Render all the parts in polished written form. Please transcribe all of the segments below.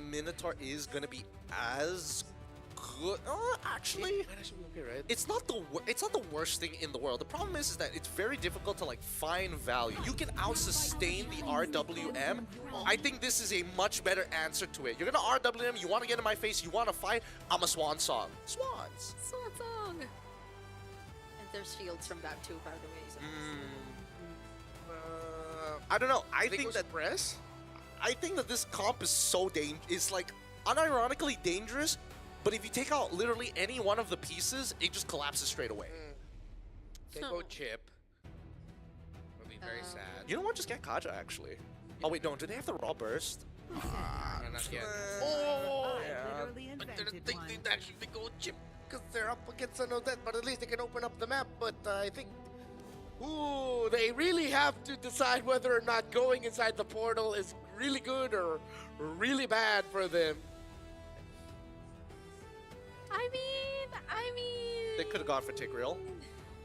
Minotaur is gonna be as good. Actually, Might actually be okay, right? it's not the worst thing in the world. The problem is that it's very difficult to like find value. You can out-sustain the RWM. I think this is a much better answer to it. You're gonna RWM, you want to get in my face, you want to fight, I'm a Swan Song. Swans. Swan Song! And there's shields from that too, by the way. So I don't know. I think goes that press. I think that this comp is so is like unironically dangerous, but if you take out literally any one of the pieces, it just collapses straight away. They go chip. Will be very sad. You know what? Just get Kaja actually. Oh wait, no. Do they have the raw burst? No, not yet. Oh, Literally I didn't invented think one. they'd actually go chip because they're up against an Odette, but at least they can open up the map. But I think, ooh, they really have to decide whether or not going inside the portal is really good or really bad for them. I mean... They could have gone for Tigreal.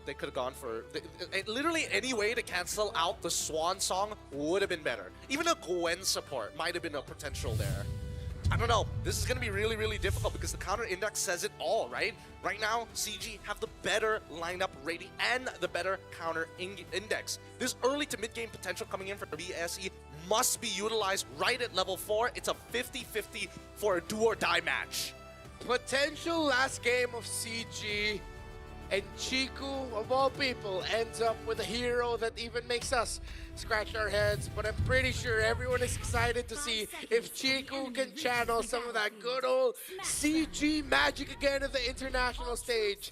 They could have gone for literally any way to cancel out the Swan Song would have been better. Even a Gwen support might have been a potential there. I don't know. This is going to be really, really difficult because the counter index says it all, right? Right now, CG have the better lineup rating and the better counter index. This early to mid-game potential coming in for BSE must be utilized right at level 4. It's a 50-50 for a do-or-die match. Potential last game of CG, and Chiku, of all people, ends up with a hero that even makes us scratch our heads. But I'm pretty sure everyone is excited to see if Chiku can channel some of that good old CG magic again at the international stage.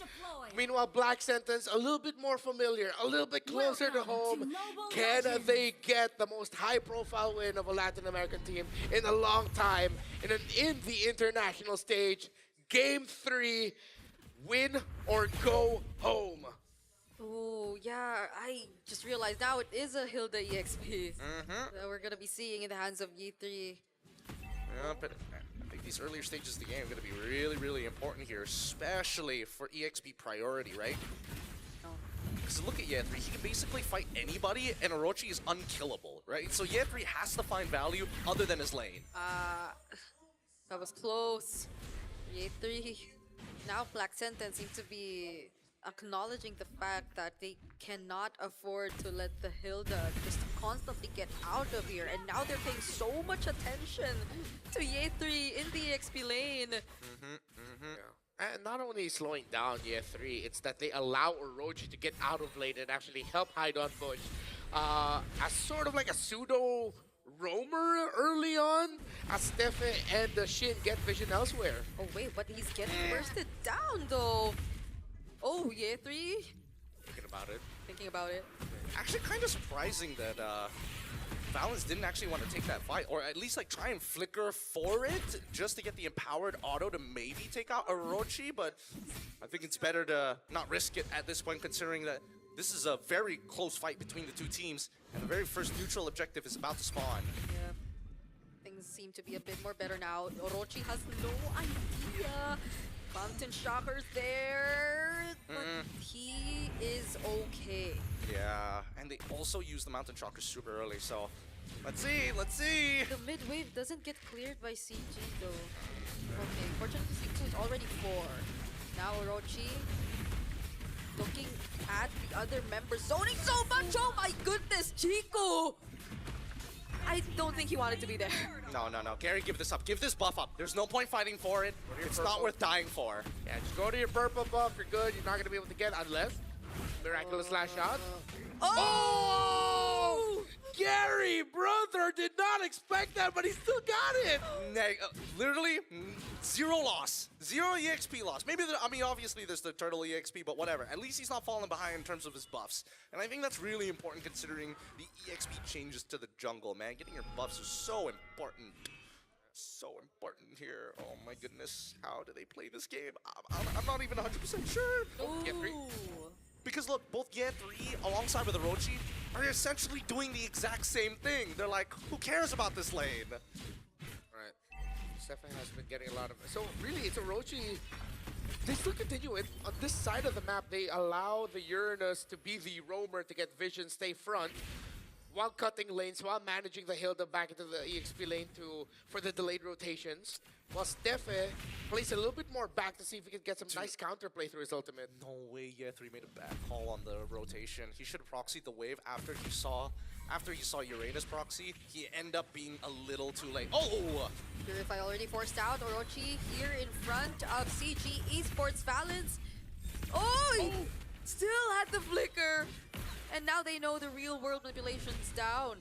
Meanwhile, Black Sentence, a little bit more familiar, a little bit closer to home. Can they get the most high-profile win of a Latin American team in a long time in the international stage? Game 3, win or go home. Oh, yeah, I just realized now it is a Hilda EXP that we're gonna be seeing in the hands of Yi3. Yeah, but I think these earlier stages of the game are going to be really, really important here, especially for EXP priority, right? Oh. Because look at Ye3, he can basically fight anybody, and Orochi is unkillable, right? So Ye3 has to find value other than his lane. That was close. Yi3. Now Black Sentence seems to be acknowledging the fact that they cannot afford to let the Hilda just constantly get out of here, and now they're paying so much attention to Ye3 in the XP lane. Yeah. And not only slowing down Year 3, it's that they allow Orochi to get out of lane and actually help hide on bush. As sort of like a pseudo roamer early on, as Stefan and Shin get vision elsewhere. Oh wait, but he's getting bursted down though. Oh, Ye3 Thinking about it. thinking about it. Actually, kind of surprising that Valens didn't actually want to take that fight, or at least like try and flicker for it, just to get the empowered auto to maybe take out Orochi, but I think it's better to not risk it at this point, considering that this is a very close fight between the two teams, and the very first neutral objective is about to spawn. Yeah. Things seem to be a bit more better now. Orochi has no idea. Mountain Shocker's there, but he is okay. Yeah, and they also use the Mountain Shockers super early, so let's see. The mid wave doesn't get cleared by CG though. Okay, fortunately CG is already 4. Now Orochi looking at the other members, zoning so much. Oh my goodness, Chico! I don't think he wanted to be there. No. Gary, give this up. Give this buff up. There's no point fighting for it. It's not worth dying for. Yeah, just go to your purple buff, you're good. You're not going to be able to get unless miraculous lash out. Oh! Gary, brother, did not expect that, but he still got it. Literally, zero loss. Zero EXP loss. Maybe, I mean, obviously there's the turtle EXP, but whatever. At least he's not falling behind in terms of his buffs. And I think that's really important considering the EXP changes to the jungle, man. Getting your buffs is so important. So important here. Oh my goodness. How do they play this game? I'm not even 100% sure. Ooh. Because look, both Ye3 alongside with Orochi are essentially doing the exact same thing. They're like, who cares about this lane? Right. Stefan has been getting a lot of... So really, it's Orochi. They still continue it. On this side of the map, they allow the Uranus to be the roamer to get vision, stay front. while cutting lanes, while managing the Hilda back into the EXP lane for the delayed rotations. While Steffe plays a little bit more back to see if he can get some nice counterplay through his ultimate. No way, yeah, 3 made a bad call on the rotation. He should have proxied the wave after he saw Uranus proxy. He ended up being a little too late. Oh! Purify already forced out. Orochi here in front of CG Esports Valence. Oh! He still had the flicker. And now they know the real world manipulation's down.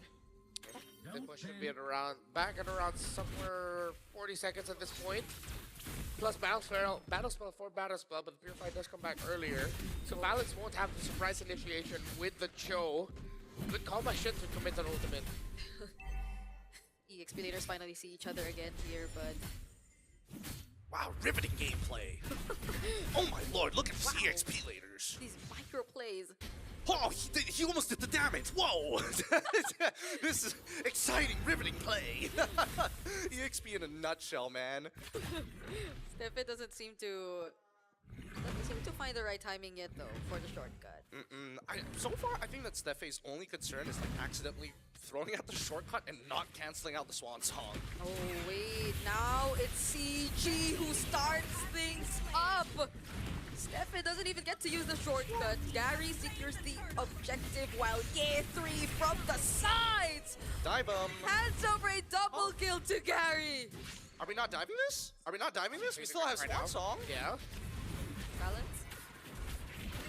The push should be back at around somewhere 40 seconds at this point. Plus Battle Spell for Battle Spell, but the Purify does come back earlier. So Balance won't have the surprise initiation with the Cho. Good call by Shin to commit an ultimate. EXP leaders finally see each other again here, but... Wow, riveting gameplay. Oh my lord, look at Wow. CXP leaders. these micro plays. Oh, he almost did the damage. Whoa! This is exciting, riveting play. EXP in a nutshell, man. Steffe doesn't seem to find the right timing yet, though, for the shortcut. So far, I think that Steffe's only concern is like accidentally throwing out the shortcut and not canceling out the Swan Song. Oh, wait. Now it's CG who starts things up. Steffe doesn't even get to use the shortcut. Gary secures the objective while Ye3 from the sides Dive him. hands over a double kill to Gary. Are we not diving this? Are we not diving this? We still have Right Swan now. Song. Yeah. Balance.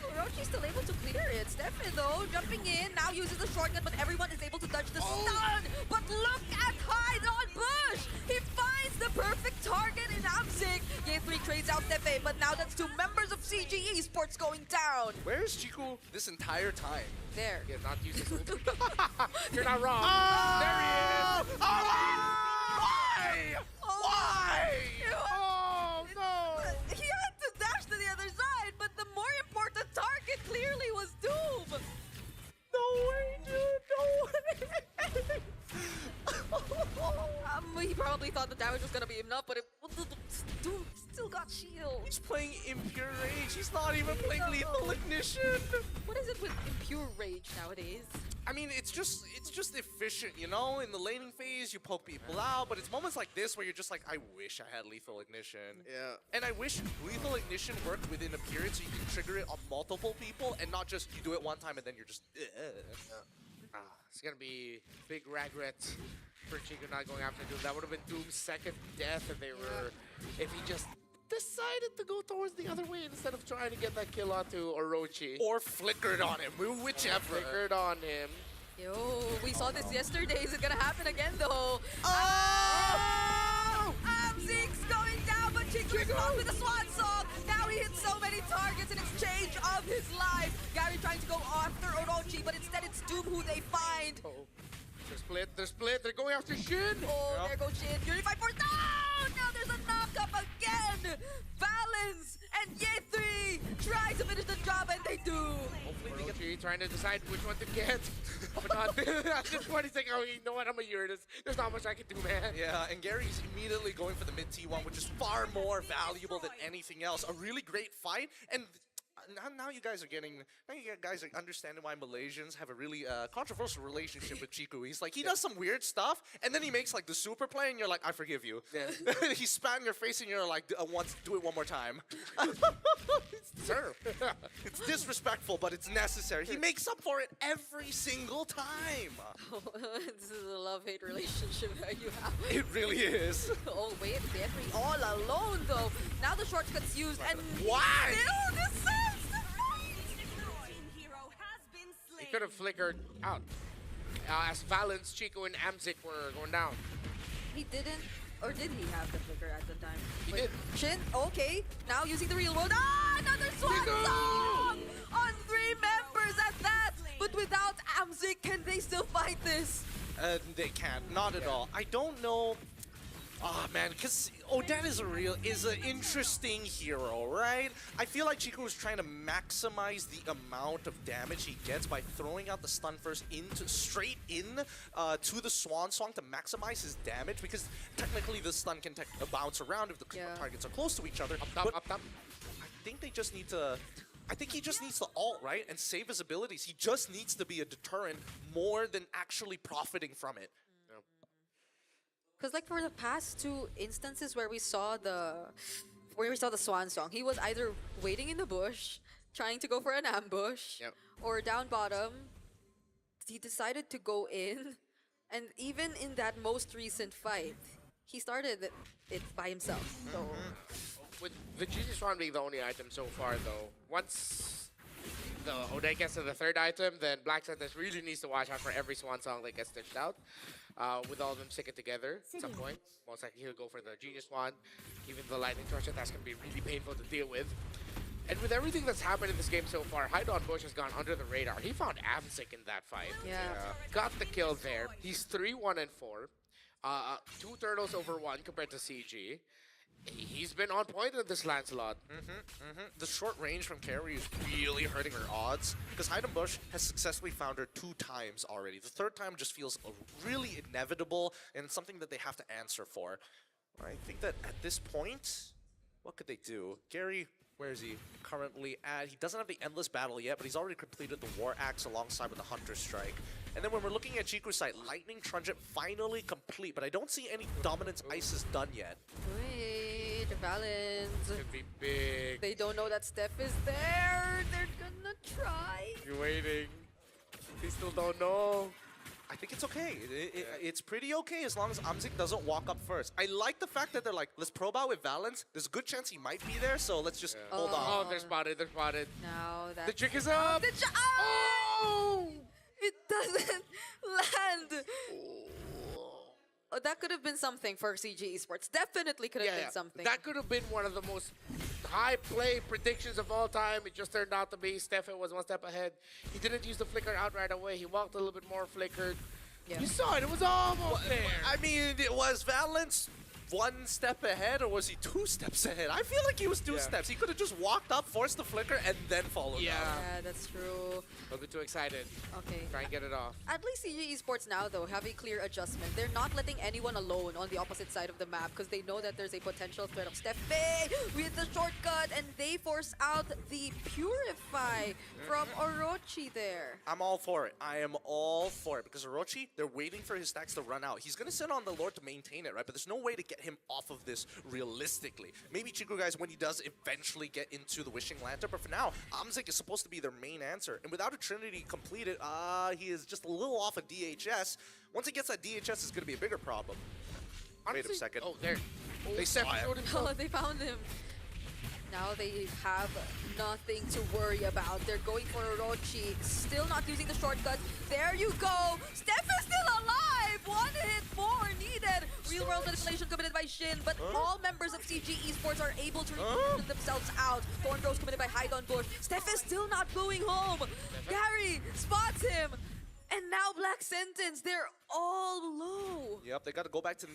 Orochi's still able to clear it. Steffe, though, jumping in, now uses the shortcut, but everyone is able to dodge the stun. But look at Hyde on Bush! He finds the perfect target in Amzik. Ye3 trades out Steffe, but now that's 2 members of CG Esports going down. Where's Chiku this entire time? There. Yeah, not use his ultimate. You're not wrong. There he is! Why? Oh, Why? Oh, no! He had to dash to the other side, but the more important target clearly was Doom. No way, dude! No way! He probably thought the damage was gonna be enough, but Doom still got shield. He's playing Impure Rage. He's not even playing Lethal Ignition. What is it with impure rage nowadays? I mean, it's just efficient, you know? In the laning phase, you poke people out, but it's moments like this where you're just like, I wish I had Lethal Ignition. Yeah. And I wish Lethal Ignition worked within a period so you can trigger it on multiple people and not just you do it one time and then you're just, It's gonna be big regrets for Chico not going after Doom. That would have been Doom's second death if he just decided to go towards the other way instead of trying to get that kill onto Orochi. Or flickered on him, whichever. Flickered on him. Yo, we saw this yesterday. Is it gonna happen again, though? Oh! Amzig's going down, but Chico is caught with a Swan Song. Now he hits so many targets in exchange of his life. Gary trying to go after Orochi, but instead it's Doom who they find. Oh, they're split, they're going after Shin. Oh, Yep. there goes Shin. Purify for now there's a knock-up again. Balance and Ye3 try to finish the job, and they do. Hopefully they get trying to decide which one to get. But not at this point, he's like, oh, you know what, I'm a Uranus. There's not much I can do, man. Yeah, and Gary's immediately going for the mid T1, which is far more valuable than anything else. A really great fight, and now you guys are understanding why Malaysians have a really controversial relationship with Chiku. He's like, he does some weird stuff, and then he makes like the super play, and you're like, I forgive you. Yeah. He spat in your face, and you're like, do it one more time. Sir. It's disrespectful, but it's necessary. He makes up for it every single time. This is a love-hate relationship that you have. It really is. Oh, wait, Ye3 all alone, though. Now the shortcut's used, and Why? still decides to He could have flickered out. As Valence, Chico, and Amzik were going down. He didn't, or did he have the flicker at the time? He Wait, did. Shin, okay. Now using the real world. Another Swan Chico! Song on 3 members at that. But without Amzik, can they still fight this? They can't, not at all. I don't know. Ah, man, because Odette is an interesting hero, right? I feel like Chico is trying to maximize the amount of damage he gets by throwing out the stun first straight in to the Swan Song to maximize his damage, because technically the stun can bounce around if the Yeah. targets are close to each other. Up top, But up top. I think they just need to I think he just needs to ult, right? And save his abilities. He just needs to be a deterrent more than actually profiting from it. Because like for the past two instances where we saw the swan song, he was either waiting in the bush, trying to go for an ambush, Yep. or down bottom, he decided to go in. And even in that most recent fight, he started it by himself. So With the Jesus Swan being the only item so far, though, once the Oday gets to the third item, then Black Sentence really needs to watch out for every Swan Song that gets stitched out. With all of them sticking together at some point, most likely he'll go for the Genius Swan. Even the Lightning Torture, that's going to be really painful to deal with. And with everything that's happened in this game so far, Hydon Bush has gone under the radar. He found Amsic in that fight. yeah. Got the kill there. He's 3-1-4. 2 turtles over 1 compared to CG. He's been on point in this Lancelot. The short range from Carrie is really hurting her odds because Hyden Bush has successfully found her 2 times already. The third time just feels really inevitable and something that they have to answer for. I think that at this point, what could they do? Gary, where is he currently at? He doesn't have the Endless Battle yet, but he's already completed the War Axe alongside with the Hunter Strike. And then when we're looking at Chiku's side, Lightning Truncheon finally complete, but I don't see any Dominance Ices done yet. Wait, Valens. Could be big. They don't know that Steph is there. They're gonna try. You're waiting. They still don't know. I think it's okay. It's pretty okay as long as Amzik doesn't walk up first. I like the fact that they're like, let's probe out with Valens. There's a good chance he might be there, so let's just hold on. Oh, they're spotted. They're spotted. Now that The trick is up. Oh! It doesn't land. Oh, that could have been something for CG Esports. Definitely could have been something. That could have been one of the most high play predictions of all time. It just turned out to be Stefan was one step ahead. He didn't use the flicker out right away. He walked a little bit more flickered. Yeah. You saw it. It was almost there. I mean, was Valens 1 step ahead or was he 2 steps ahead? I feel like he was 2 steps. He could have just walked up, forced the flicker, and then followed up. Yeah, that's true. A bit too excited. Okay. Try and get it off. At least CG Esports now, though, have a clear adjustment. They're not letting anyone alone on the opposite side of the map because they know that there's a potential threat of Steffe with the shortcut, and they force out the Purify from Orochi there. I'm all for it. I am all for it because Orochi, they're waiting for his stacks to run out. He's going to sit on the Lord to maintain it, right? But there's no way to get him off of this realistically. Maybe Chico, guys, when he does eventually get into the Wishing Lantern, but for now, Amzik is supposed to be their main answer. And without a Trinity completed, he is just a little off of DHS. Once he gets that DHS, it's going to be a bigger problem. Wait a second. Oh, there. They saw him. Oh, they found him. Now they have nothing to worry about. They're going for Orochi, still not using the shortcut. There you go. Steph is still alive. 1 hit more needed. Real world manipulation committed by Shin, but all members of CG Esports are able to reposition themselves out. Thorn Throws committed by Hydon Bush. Steph is still not going home. Gary spots him. And now Black Sentence, they're all low. Yep, they got to go back to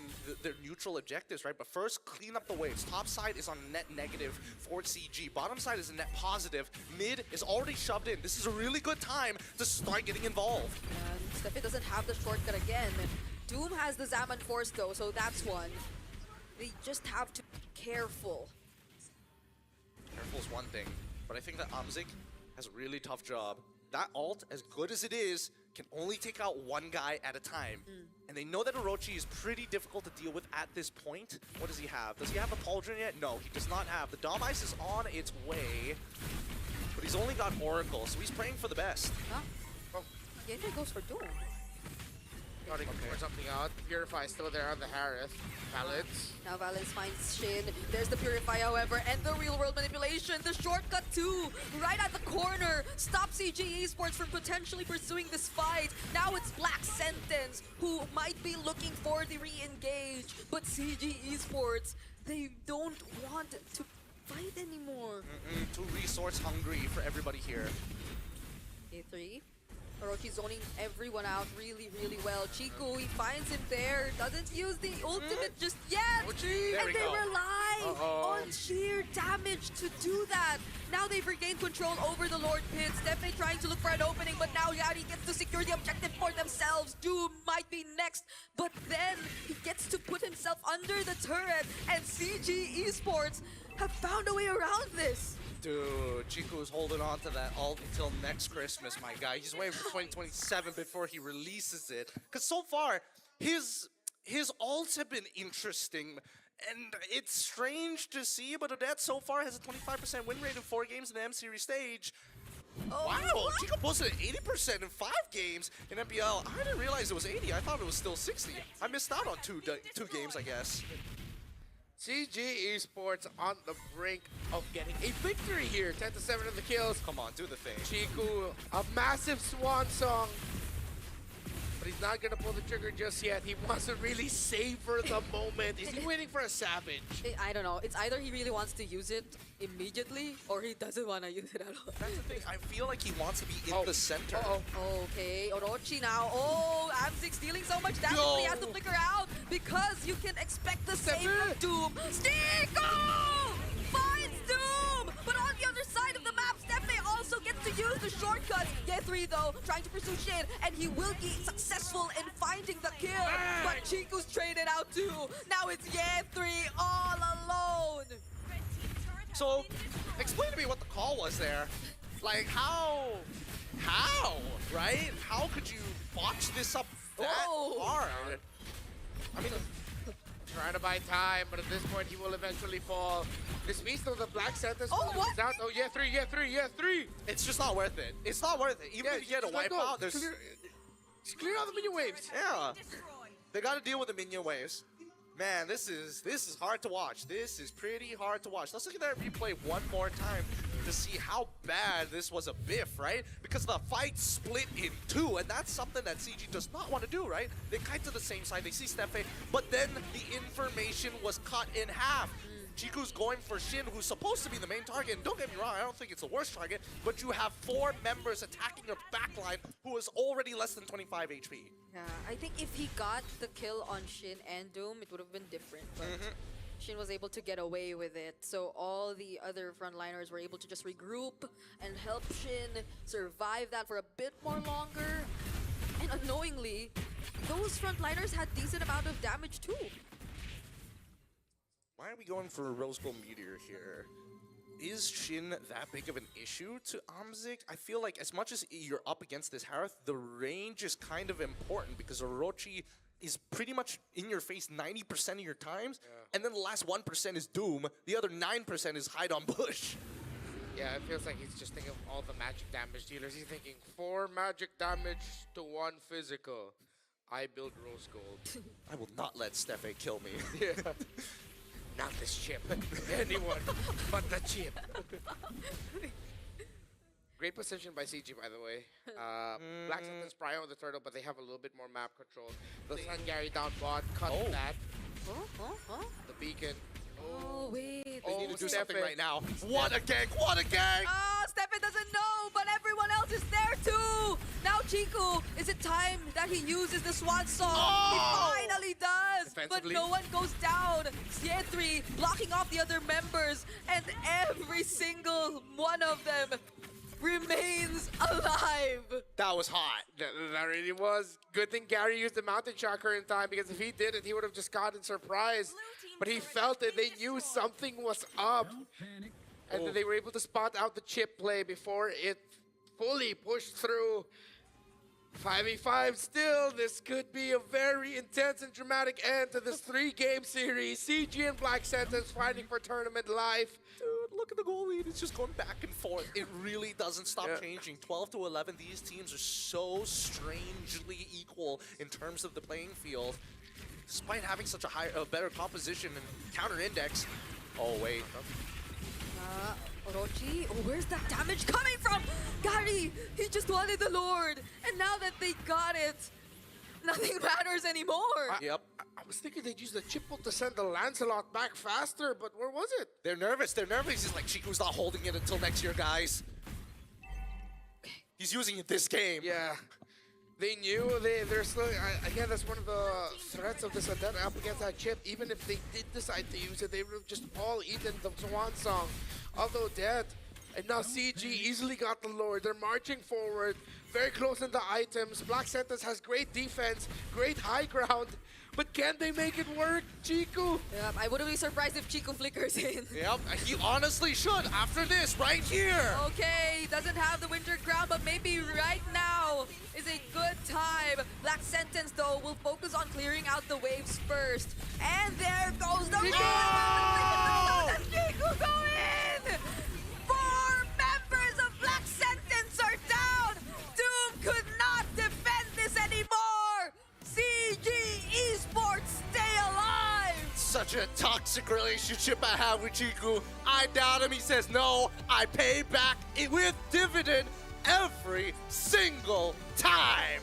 their neutral objectives, right? But first, clean up the waves. Top side is on net negative for CG. Bottom side is a net positive. Mid is already shoved in. This is a really good time to start getting involved. And Steffi doesn't have the shortcut again. Doom has the Zaman Force though, so that's one. They just have to be careful. Careful is one thing, but I think that Amzik has a really tough job. That ult, as good as it is, can only take out one guy at a time. And they know that Orochi is pretty difficult to deal with at this point. What does he have? Does he have the Pauldron yet? No, he does not have. The Dom Ice is on its way, but he's only got Oracle, so he's praying for the best. Huh? Oh. Yeah, he goes for Doom. Trying to pour something out. Purify is still there on the Harith. Valens. Now Valens finds Shin. There's the Purify, however, and the real world manipulation. The shortcut too, right at the corner. Stop CG Esports from potentially pursuing this fight. Now it's Black Sentence who might be looking for the re-engage, but CG Esports, they don't want to fight anymore. Too resource hungry for everybody here. A3. Orochi zoning everyone out really, really well. Chiku, he finds him there. Doesn't use the ultimate just yet. There And we they go. rely on sheer damage to do that. Now they've regained control over the Lord Pit. Stephanie trying to look for an opening, but now Yari gets to secure the objective for themselves. Doom might be next, but then he gets to put himself under the turret. And CG Esports have found a way around this. Dude, Chico's holding on to that ult until next Christmas, my guy. He's waiting for 2027 before he releases it. Because so far, his ults have been interesting. And it's strange to see, but Odette so far has a 25% win rate in 4 games in the M-Series stage. Oh, Wow, what? Chico posted 80% in 5 games in MPL. I didn't realize it was 80. I thought it was still 60. I missed out on two games, I guess. CG Esports on the brink of getting a victory here. 10-7 of the kills. Come on, do the thing. Chiku, a massive swan song. But he's not gonna pull the trigger just yet. He wants to really savor the moment. Is he waiting for a savage? I don't know. It's either he really wants to use it immediately or he doesn't want to use it at all. That's the thing. I feel like he wants to be in Oh. the center. Uh-oh. Okay, Orochi now. Oh, Amzik dealing so much damage, but he has to flicker out because you can expect the same from Doom. Stiko finds Doom, but on the other side of the map, Steppe also gets to use the shortcuts. Ye3 though, trying to pursue Shin, and he will be successful in finding the kill. But Chiku's traded out too. Now it's Ye3 all alone. So, explain to me what the call was there. Like, how, right? How could you botch this up that Oh. hard? I mean, Trying to buy time, but at this point he will eventually fall. This beast of the Black Santa's Oh, what? out. Oh, yeah, three. it's just not worth it. It's not worth it. Even if you get a just let go. wipeout, there's... Just clear out the minion waves. Yeah. They got to deal with the minion waves. Man, this is hard to watch. This is pretty hard to watch. Let's look at that replay one more time to see how bad this was a biff, right? Because the fight split in 2, and that's something that CG does not want to do, right? They kite to the same side, they see Stefe, but then the information was cut in half. Chiku's going for Shin, who's supposed to be the main target. And don't get me wrong, I don't think it's the worst target, but you have 4 members attacking your backline who is already less than 25 HP. Yeah, I think if he got the kill on Shin and Doom, it would have been different. But Shin was able to get away with it. So all the other frontliners were able to just regroup and help Shin survive that for a bit more longer. And unknowingly, those frontliners had decent amount of damage too. Why are we going for a Rose Gold Meteor here? Is Shin that big of an issue to Amzik? I feel like as much as you're up against this Harith, the range is kind of important because Orochi is pretty much in your face 90% of your times, and then the last 1% is Doom, the other 9% is hide on bush. Yeah, it feels like he's just thinking of all the magic damage dealers. He's thinking 4 magic damage to 1 physical. I build rose gold. I will not let Stefe kill me. Yeah. Not this chip. Anyone but the chip. Great position by CG, by the way. Black Santa's Pryo on the turtle, but they have a little bit more map control. The Sun Gary down bot, cut that. The beacon. Oh, wait. They need to do something Stefe. right now. What a gank! What a gank! Oh, Stefan doesn't know, but everyone else is there too. Now Chiku, is it time that he uses the Swan Song? Oh! He finally does, but Defensively. no one goes down. Ye3 blocking off the other members, and every single one of them remains alive. That was hot. That really was. Good thing Gary used the mountain shocker in time, because if he didn't, he would have just gotten surprised. But he felt it. They knew something was up. And then they were able to spot out the chip play before it fully pushed through. 5v5 still. This could be a very intense and dramatic end to this 3-game series. CG and Black Sentence fighting for tournament life. Dude, look at the goal lead. It's just going back and forth. It really doesn't stop changing. 12 to 11. These teams are so strangely equal in terms of the playing field. Despite having such a better composition and counter index. Oh, wait. Orochi, oh, where's that damage coming from? Gary, he just wanted the Lord. And now that they got it, nothing matters anymore. Yep. I was thinking they'd use the chip ult to send the Lancelot back faster, but where was it? They're nervous. They're nervous. He's like, Chiku's not holding it until next year, guys. He's using it this game. Yeah. They knew they're still, again, that's one of the threats of this Odette up against that chip. Even if they did decide to use it, they would have just all eaten the Swan Song of the Odette. And now CG easily got the lure. They're marching forward, very close in the items. Black Sentence has great defense, great high ground. But can they make it work, Chiku? Yep, I wouldn't be surprised if Chico flickers in. Yep, he honestly should after this right here. Okay, doesn't have the Winter Crown, but maybe right now is a good time. Black Sentence, though, will focus on clearing out the waves first. And there goes the Oh! Chico go in! 4 members of Black Sentence are down! Doom could not defend this anymore! CG Esports, stay alive! Such a toxic relationship I have with Chiku. I doubt him. He says, no, I pay back with dividend every single time.